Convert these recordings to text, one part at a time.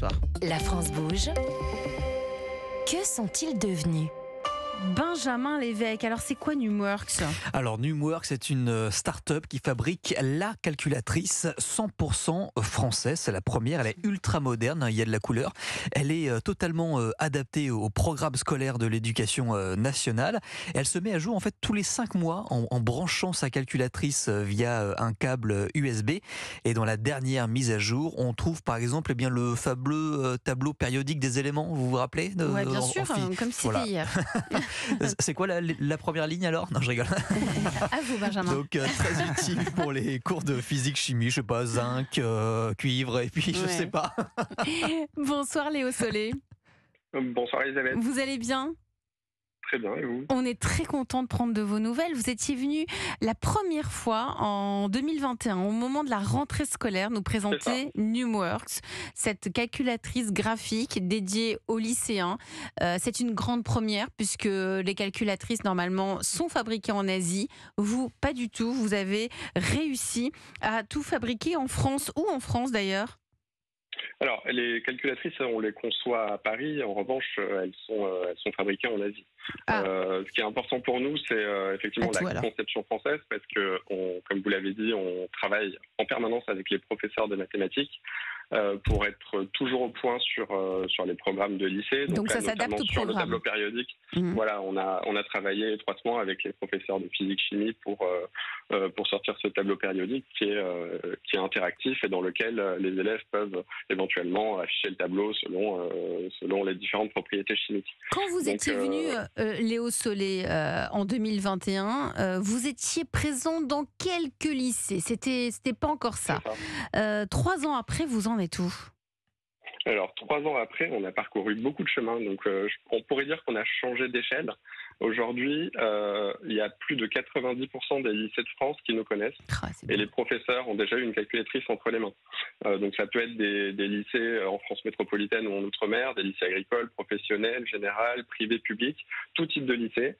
soir. La France bouge. Que sont-ils devenus ? Benjamin Lévesque, alors c'est quoi Numworks ? Alors Numworks, c'est une start-up qui fabrique la calculatrice 100% française. C'est la première, elle est ultra moderne, il y a de la couleur. Elle est totalement adaptée au programme scolaire de l'éducation nationale. Et elle se met à jour en fait tous les 5 mois en branchant sa calculatrice via un câble USB. Et dans la dernière mise à jour, on trouve par exemple le fameux tableau périodique des éléments, vous vous rappelez Ouais, bien sûr, comme si c'était hier. C'est quoi la première ligne alors ? Non, je rigole. À vous, Benjamin. Donc très utile pour les cours de physique, chimie, je sais pas, zinc, cuivre et puis je sais pas. Bonsoir Léo Solé. Bonsoir Elisabeth. Vous allez bien ? Très bien, et vous ? On est très content de prendre de vos nouvelles. Vous étiez venu la première fois en 2021, au moment de la rentrée scolaire, nous présenter Numworks, cette calculatrice graphique dédiée aux lycéens. C'est une grande première puisque les calculatrices normalement sont fabriquées en Asie. Vous, pas du tout. Vous avez réussi à tout fabriquer en France. Où en France d'ailleurs ? Alors, les calculatrices, on les conçoit à Paris. En revanche, elles sont fabriquées en Asie. Ce qui est important pour nous, c'est effectivement la conception française, parce que, comme vous l'avez dit, on travaille en permanence avec les professeurs de mathématiques pour être toujours au point sur les programmes de lycée. Donc ça s'adapte au sur programme. Le tableau périodique. Voilà, on a travaillé étroitement avec les professeurs de physique-chimie pour sortir ce tableau périodique qui est interactif et dans lequel les élèves peuvent éventuellement afficher le tableau selon les différentes propriétés chimiques. Quand vous étiez venu, Léo Solé, en 2021, vous étiez présent dans quelques lycées. C'était pas encore ça. 3 ans après, vous en êtes où ? Alors, 3 ans après, on a parcouru beaucoup de chemin. Donc, on pourrait dire qu'on a changé d'échelle. Aujourd'hui, il y a plus de 90% des lycées de France qui nous connaissent. Et les professeurs ont déjà eu une calculatrice entre les mains. Donc, ça peut être des lycées en France métropolitaine ou en Outre-mer, des lycées agricoles, professionnels, généraux, privés, publics, tout type de lycées.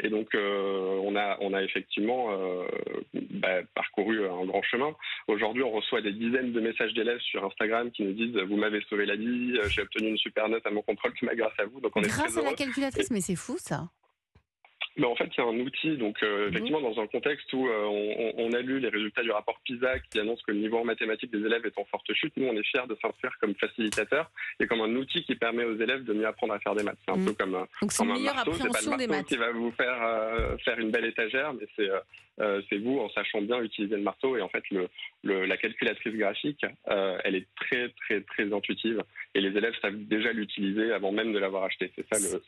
Et donc, on a effectivement parcouru un grand chemin. Aujourd'hui, on reçoit des dizaines de messages d'élèves sur Instagram qui nous disent « Vous m'avez sauvé la vie, j'ai obtenu une super note à mon contrôle grâce à vous. » Donc, on est grâce très à la heureux. calculatrice, mais c'est fou ça. Mais en fait, c'est un outil. Donc, effectivement, dans un contexte où on a lu les résultats du rapport PISA qui annonce que le niveau en mathématiques des élèves est en forte chute, nous, on est fiers de s'inscrire comme facilitateur et comme un outil qui permet aux élèves de mieux apprendre à faire des maths. C'est un peu comme donc c'est une meilleure marteau. C'est pas le des marteau maths qui va vous faire une belle étagère, mais c'est vous, en sachant bien utiliser le marteau. Et en fait, la calculatrice graphique, elle est très, très, très intuitive. Et les élèves savent déjà l'utiliser avant même de l'avoir acheté. C'est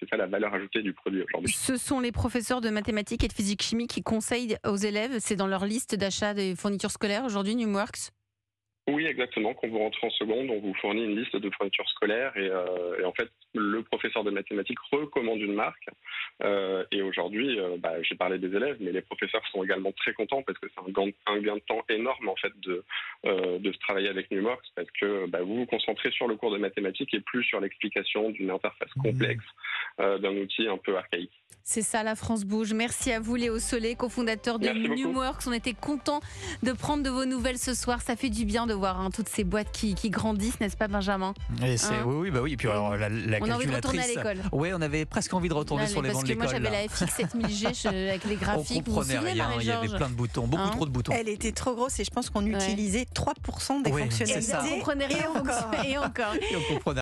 ça la valeur ajoutée du produit aujourd'hui. Ce sont les professeurs de mathématiques et de physique-chimie qui conseillent aux élèves, c'est dans leur liste d'achat des fournitures scolaires aujourd'hui, Numworks ? Oui, exactement. Quand vous rentrez en seconde, on vous fournit une liste de fournitures scolaires et en fait, le professeur de mathématiques recommande une marque. Et aujourd'hui, j'ai parlé des élèves, mais les professeurs sont également très contents parce que c'est un gain de temps énorme en fait de travailler avec Numworks parce que vous vous concentrez sur le cours de mathématiques et plus sur l'explication d'une interface complexe d'un outil un peu archaïque. C'est ça, la France bouge. Merci à vous, Léo Solé, cofondateur de Numworks. On était contents de prendre de vos nouvelles ce soir. Ça fait du bien de voir toutes ces boîtes qui grandissent, n'est-ce pas, Benjamin ? Et oui. Et puis alors, la on a envie de retourner à calculatrice. l'école. Oui, on avait presque envie de retourner sur les bancs de l'école. Parce que moi, j'avais la FX 7000G avec les graphiques. On comprenait rien, il y avait plein de boutons, beaucoup trop de boutons. Elle était trop grosse et je pense qu'on utilisait 3% des fonctionnalités. C'est ça. On comprenait rien et encore. Et encore. Et on comprenait